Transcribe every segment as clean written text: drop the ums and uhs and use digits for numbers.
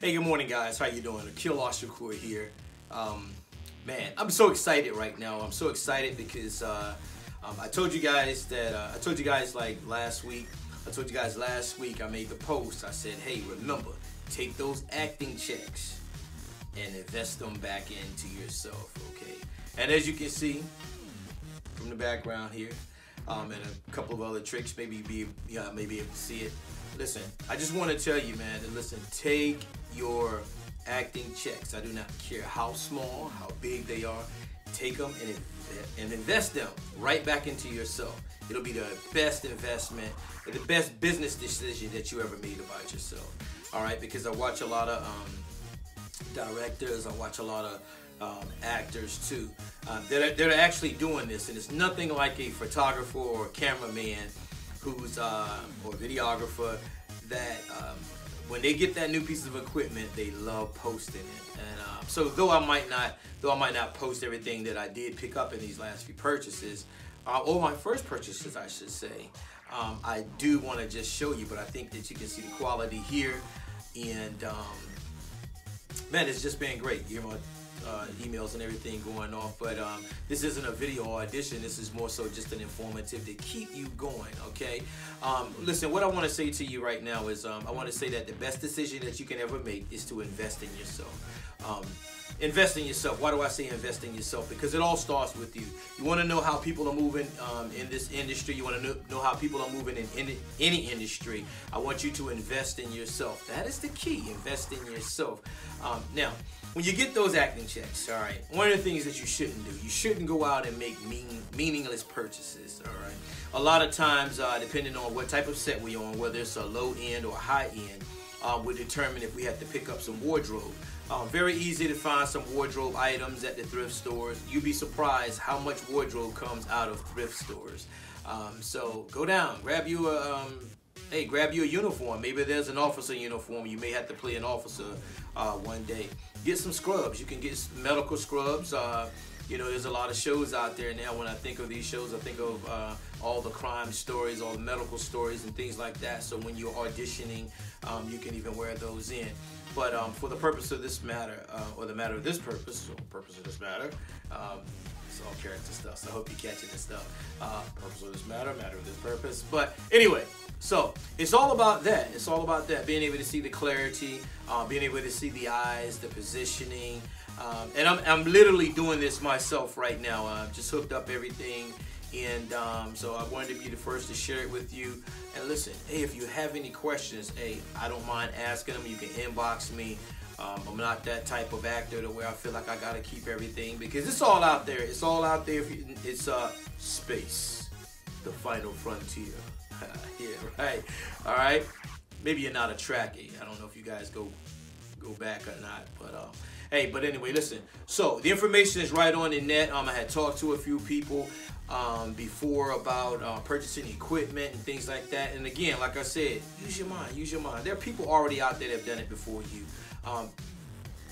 Hey, good morning, guys. How you doing? Aqeel Ash-Shakoor here. Man, I'm so excited right now. I'm so excited because I told you guys that like last week. I told you guys last week I made the post. I said, hey, remember, take those acting checks and invest them back into yourself, okay? And as you can see from the background here, and a couple of other tricks, maybe able to see it. Listen, I just want to tell you, man, that listen, take your acting checks. I do not care how small, how big they are. Take them and invest them right back into yourself. It'll be the best investment, the best business decision that you ever made about yourself. All right, because I watch a lot of directors, I watch a lot of actors too that are actually doing this, and it's nothing like a photographer or a cameraman who's or videographer that when they get that new piece of equipment, they love posting it. And so though I might not post everything that I did pick up in these last few purchases, or my first purchases, I should say, I do want to just show you. But I think that you can see the quality here, and man, it's just been great. You know, emails and everything going off, but this isn't a video audition. This is more so just an informative to keep you going, okay? Listen, what I want to say to you right now is I want to say that the best decision that you can ever make is to invest in yourself. Invest in yourself. Why do I say invest in yourself? Because it all starts with you. You want to know how people are moving in this industry. You want to know how people are moving in any industry. I want you to invest in yourself. That is the key. Invest in yourself. Now, when you get those acting checks, all right, one of the things that you shouldn't do, you shouldn't go out and make meaningless purchases, all right? A lot of times, depending on what type of set we're on, whether it's a low end or a high end, would determine if we have to pick up some wardrobe. Very easy to find some wardrobe items at the thrift stores. You'd be surprised how much wardrobe comes out of thrift stores. So go down, grab you a uniform. Maybe there's an officer uniform. You may have to play an officer one day. Get some scrubs. You can get medical scrubs. You know, there's a lot of shows out there now. When I think of these shows, I think of all the crime stories, all the medical stories and things like that. So when you're auditioning, you can even wear those in. But for the purpose of this matter, or the matter of this purpose, or the purpose of this matter, it's all character stuff, so I hope you're catching this stuff. Purpose of this matter, matter of this purpose. But anyway, so it's all about that. It's all about that, being able to see the clarity, being able to see the eyes, the positioning. And I'm literally doing this myself right now. I've just hooked up everything. And so I wanted to be the first to share it with you. And listen, hey, if you have any questions, hey, I don't mind asking them. You can inbox me. I'm not that type of actor to where I feel like I gotta keep everything, because it's all out there. It's all out there. It's space, the final frontier. Yeah, right. All right. Maybe you're not a trekkie. I don't know if you guys go back or not, but hey, but anyway, listen. So the information is right on the net. I had talked to a few people before about purchasing equipment and things like that. And again, like I said, use your mind. Use your mind. There are people already out there that have done it before you.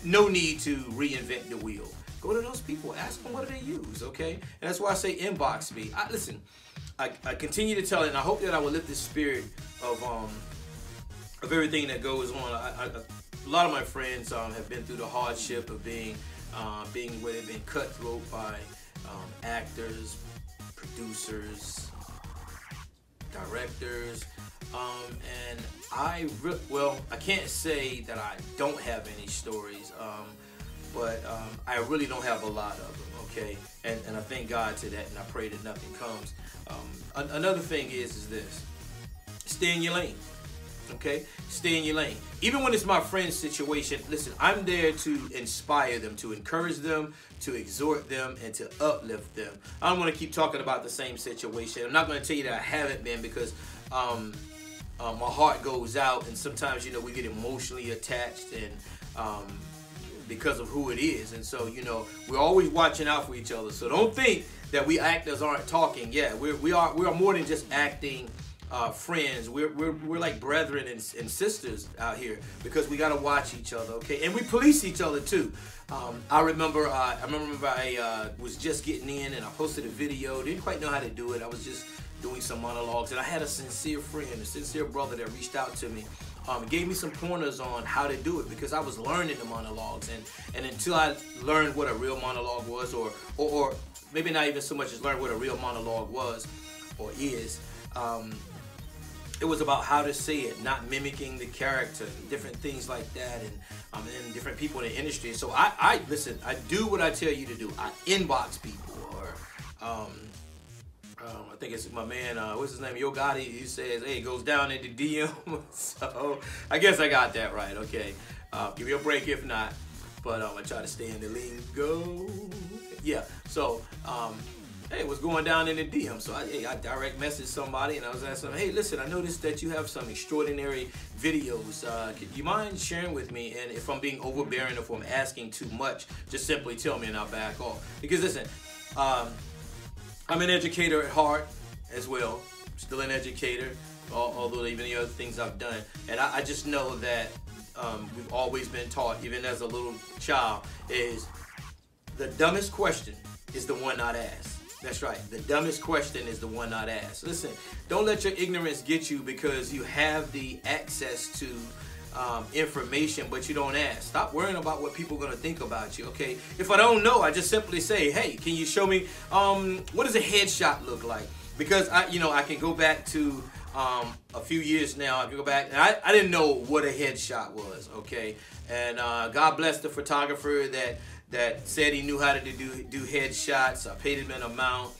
No need to reinvent the wheel. Go to those people. Ask them what do they use, okay? And that's why I say inbox me. Listen, I continue to tell it, and I hope that I will lift the spirit of everything that goes on. A lot of my friends have been through the hardship of being where they've been cutthroat by actors, producers, directors, and I can't say that I don't have any stories, but I really don't have a lot of them, okay? And I thank God to that, and I pray that nothing comes. Another thing is this: stay in your lane. Okay, stay in your lane. Even when it's my friend's situation, listen, I'm there to inspire them, to encourage them, to exhort them, and to uplift them. I don't want to keep talking about the same situation. I'm not going to tell you that I haven't been, because my heart goes out, and sometimes, you know, we get emotionally attached, and because of who it is. And so, you know, we're always watching out for each other. So don't think that we actors aren't talking. Yeah, we are more than just acting. Friends, we're like brethren and sisters out here, because we got to watch each other, okay? And we police each other too. I remember I was just getting in, and I posted a video. Didn't quite know how to do it. I was just doing some monologues, and I had a sincere friend, a sincere brother that reached out to me gave me some pointers on how to do it, because I was learning the monologues, and until I learned what a real monologue was, or maybe not even so much as learn what a real monologue was or is, it was about how to say it, not mimicking the character, and different things like that, and different people in the industry. So I listen, I do what I tell you to do. I inbox people, or I think it's my man, what's his name, Yo Gotti, he says, hey, it goes down in the DM. So I guess I got that right, okay. Give me a break if not, but I try to stay in the lingo. Yeah, so, hey, what's going down in the DM? So I direct messaged somebody, and I was asking them, hey, listen, I noticed that you have some extraordinary videos. Could you mind sharing with me? And if I'm being overbearing, if I'm asking too much, just simply tell me and I'll back off. Because listen, I'm an educator at heart as well. Still an educator, although even the other things I've done. And I just know that we've always been taught, even as a little child, is the dumbest question is the one not asked. That's right. The dumbest question is the one not asked. Listen, don't let your ignorance get you because you have the access to information, but you don't ask. Stop worrying about what people are going to think about you, okay? If I don't know, I just simply say, hey, can you show me what does a headshot look like? Because I can go back to a few years now. I can go back, and I didn't know what a headshot was, okay? And God bless the photographer that said he knew how to do headshots. I paid him an amount,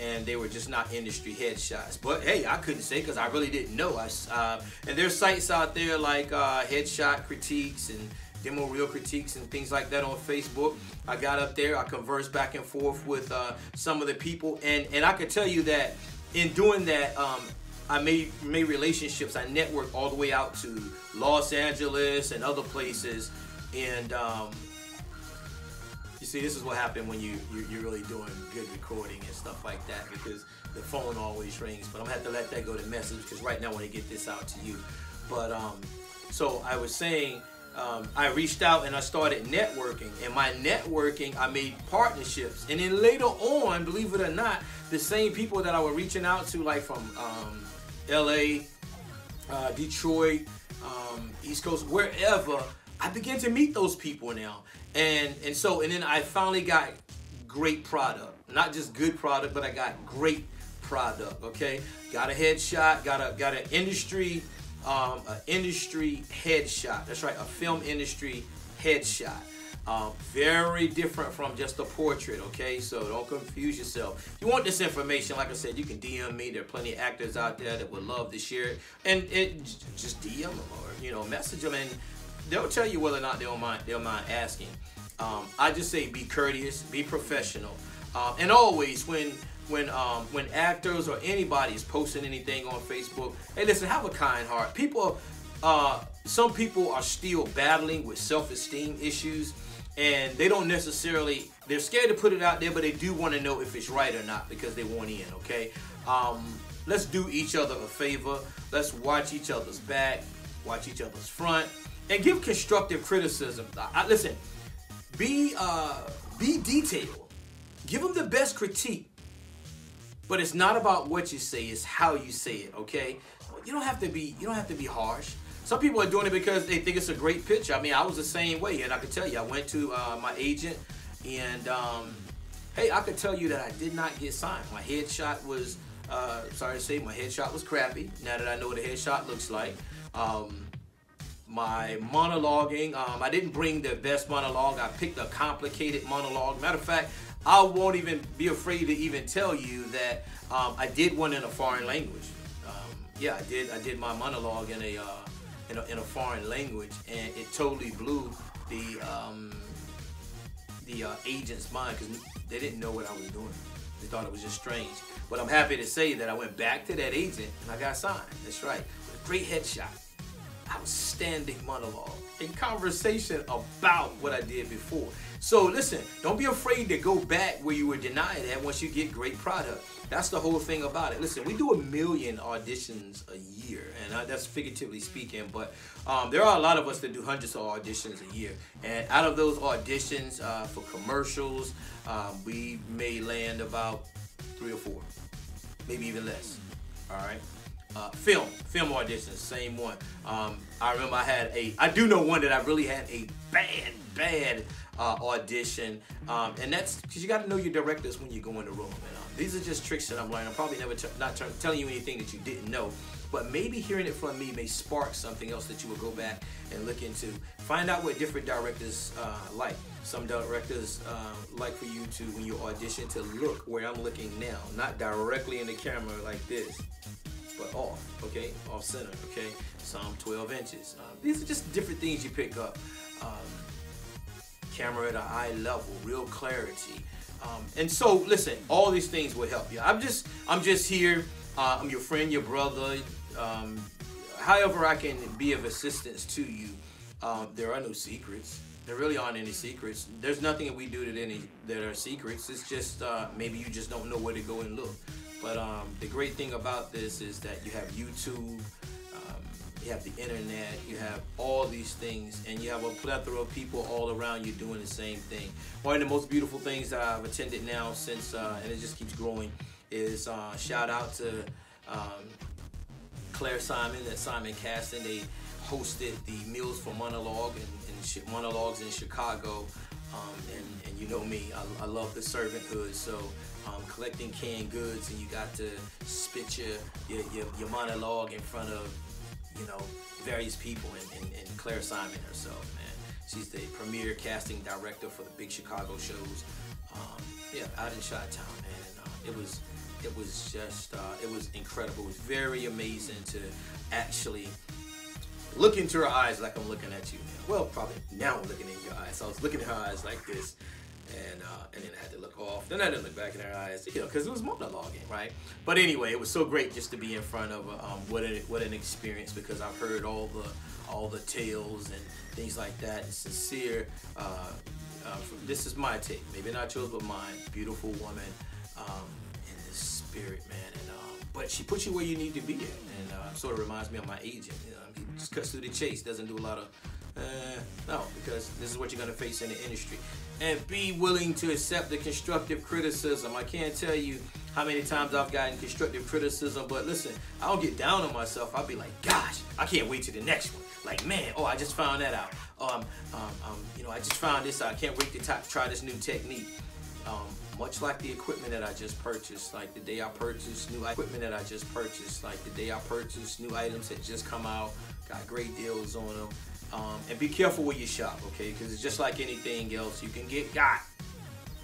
and they were just not industry headshots. But hey, I couldn't say because I really didn't know. And there's sites out there like Headshot Critiques and Demo Reel Critiques and things like that on Facebook. I got up there, I conversed back and forth with some of the people, and I could tell you that in doing that, I made relationships. I networked all the way out to Los Angeles and other places, and you see, this is what happened when you're really doing good recording and stuff like that, because the phone always rings. But I'm gonna have to let that go to message, because right now I want to get this out to you. But so I was saying, I reached out and I started networking, and my networking, I made partnerships, and then later on, believe it or not, the same people that I was reaching out to, like from LA, Detroit, East Coast, wherever, I began to meet those people now. And then I finally got great product. Not just good product, but I got great product, okay? Got a headshot, got an industry headshot. That's right, a film industry headshot. Very different from just a portrait, okay? So don't confuse yourself. If you want this information, like I said, you can DM me. There are plenty of actors out there that would love to share it. And just DM them or, message them, and they'll tell you whether or not they'll mind asking. I just say be courteous, be professional, and always when actors or anybody is posting anything on Facebook, hey, listen, have a kind heart. Some people are still battling with self-esteem issues, and they don't necessarily, they're scared to put it out there, but they do want to know if it's right or not because they want in, okay? Let's do each other a favor. Let's watch each other's back, watch each other's front, and give constructive criticism. Listen, be detailed. Give them the best critique. But it's not about what you say, it's how you say it, okay? You don't have to be harsh. Some people are doing it because they think it's a great picture. I mean, I was the same way, and I can tell you, I went to my agent, and hey, I could tell you that I did not get signed. My headshot was, sorry to say, my headshot was crappy. Now that I know what a headshot looks like. My monologuing, I didn't bring the best monologue. I picked a complicated monologue. Matter of fact, I won't even be afraid to even tell you that I did one in a foreign language. Yeah, I did my monologue in a foreign language, and it totally blew the agent's mind, because they didn't know what I was doing. They thought it was just strange. But I'm happy to say that I went back to that agent and I got signed. That's right. With a great headshot. Outstanding monologue and conversation about what I did before. So listen, don't be afraid to go back where you were denied at once you get great product. That's the whole thing about it. Listen, we do 1 million auditions a year, and that's figuratively speaking, but there are a lot of us that do hundreds of auditions a year. And out of those auditions for commercials, we may land about 3 or 4, maybe even less. All right. film auditions, same one. I remember I do know one that I really had a bad audition, and that's because you got to know your directors when you go in the room. And these are just tricks that I'm learning. I'm probably never not telling you anything that you didn't know, but maybe hearing it from me may spark something else that you will go back and look into. Find out what different directors like. Some directors like for you to, when you audition, to look where I'm looking now, not directly in the camera like this, but off, okay, off center, okay, some 12 inches. These are just different things you pick up. Camera at an eye level, real clarity. And so, listen, all these things will help you. I'm just here. I'm your friend, your brother. However I can be of assistance to you. There are no secrets. There really aren't any secrets. There's nothing that we do that are secrets. It's just maybe you just don't know where to go and look. But the great thing about this is that you have YouTube, you have the internet, you have all these things, and you have a plethora of people all around you doing the same thing. One of the most beautiful things that I've attended now since, and it just keeps growing, is shout out to Claire Simon at Simon Casting. They hosted the Meals for Monologues in Chicago, and you know me, I love the servanthood. So collecting canned goods, and you got to spit your monologue in front of, you know, various people, and Claire Simon herself, man, she's the premier casting director for the big Chicago shows. Yeah, out in Chi-Town, man, and it was just it was incredible. It was very amazing to actually look into her eyes like I'm looking at you now. Well, probably now I'm looking in your eyes. So I was looking at her eyes like this, and then I had to look off. Then I didn't look back in her eyes, you know, because it was monologuing, right? But anyway, it was so great just to be in front of what an experience, because I've heard all the tales and things like that. And sincere. This is my take, maybe not yours, but mine. Beautiful woman in the spirit, man, and but she puts you where you need to be at, and sort of reminds me of my agent. You know, he just cuts through the chase, doesn't do a lot of no, because this is what you're gonna face in the industry. And be willing to accept the constructive criticism. I can't tell you how many times I've gotten constructive criticism, but listen, I don't get down on myself. I'll be like, gosh, I can't wait to the next one. Like, man, oh, I just found that out. You know, I just found this out. I can't wait to try this new technique. Much like the equipment that I just purchased, like the day I purchased new equipment that I just purchased, like the day I purchased new items that just come out, got great deals on them. And be careful where you shop, okay? Because it's just like anything else. You can get got.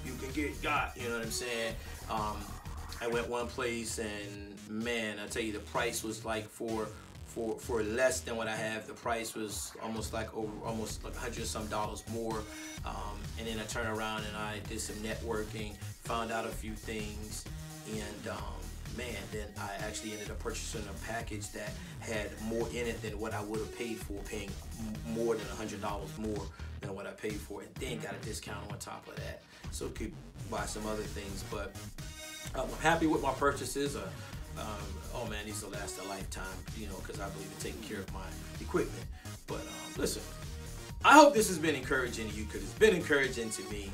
You can get got. You know what I'm saying? I went one place, and man, I tell you, the price was like for less than what I have. The price was almost like $100 some more. And then I turned around and I did some networking, found out a few things, and man, then I actually ended up purchasing a package that had more in it than what I would have paid for, paying more than $100 more than what I paid for, and then got a discount on top of that. So could buy some other things, but I'm happy with my purchases. Oh man, these will last a lifetime, you know, because I believe in taking care of my equipment. But listen, I hope this has been encouraging to you, because it's been encouraging to me.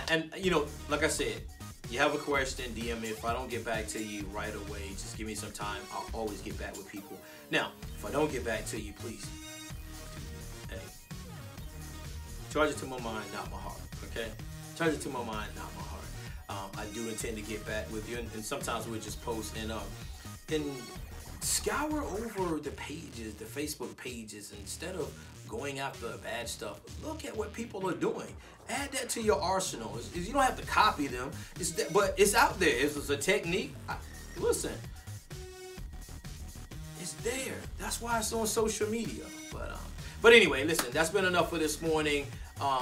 And you know, like I said, you have a question, DM me. If I don't get back to you right away, just give me some time. I'll always get back with people. Now, if I don't get back to you, please, hey, charge it to my mind, not my heart, okay? Charge it to my mind, not my heart. I do intend to get back with you, and sometimes we'll just post and scour over the pages, the Facebook pages, instead of going after bad stuff. Look at what people are doing. Add that to your arsenal. You don't have to copy them, but it's out there. It's a technique. Listen, it's there. That's why it's on social media. But anyway, listen, that's been enough for this morning.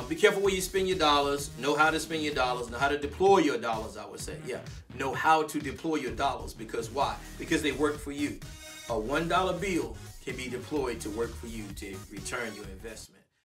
Be careful where you spend your dollars. Know how to spend your dollars. Know how to deploy your dollars, I would say. Yeah, know how to deploy your dollars. Because why? Because they work for you. A $1 bill can be deployed to work for you to return your investment.